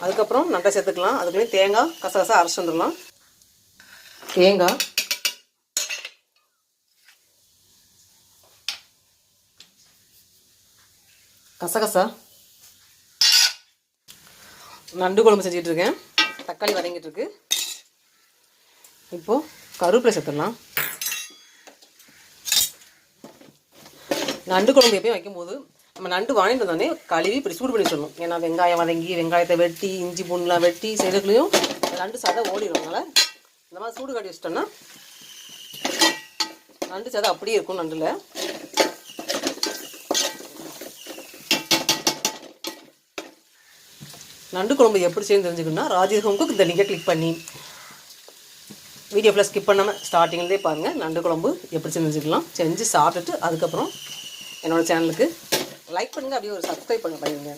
அதுக்கப்புறம் நண்டை சேர்த்துக்கலாம். அதுக்குள்ளே தேங்காய் கசகசா அரைச்சி வந்துடலாம். தேங்காய், கசகசா, நண்டு குழம்பு செஞ்சுட்டு இருக்கேன். தக்காளி வதங்கிட்டு இருக்கு. இப்போது கருவேப்பிலை சேர்த்துடலாம். நண்டு குழம்பு எப்பயும் வைக்கும்போது நம்ம நண்டு வாங்கிட்டு வந்தோடனே கழுவி இப்படி சூடு பண்ணி சொல்லணும். ஏன்னா வெங்காயம் வதங்கி வெங்காயத்தை வெட்டி இஞ்சி பூண்டுலாம் வெட்டி செய்கிறதுலையும் நண்டு சதை ஓடிடுறதுனால இந்த மாதிரி சூடு காட்டி வச்சிட்டோன்னா நண்டு சதை அப்படியே இருக்கும். நண்டில் நண்டு குழம்பு எப்படி செய்யணும்னு தெரிஞ்சுக்கணுன்னா ராஜேஷ் ஹோம் குக் இந்த லிங்கை கிளிக் பண்ணி வீடியோ ஃபுல்லாக ஸ்கிப் பண்ணாமல் ஸ்டார்டிங்லேயே பாருங்கள். நண்டு குழம்பு எப்படி செஞ்சுக்கலாம். செஞ்சு சாப்பிட்டுட்டு அதுக்கப்புறம் என்னோடய சேனலுக்கு லைக் பண்ணுங்கள், அப்படியே ஒரு சப்ஸ்கிரைப் பண்ணிடுங்க.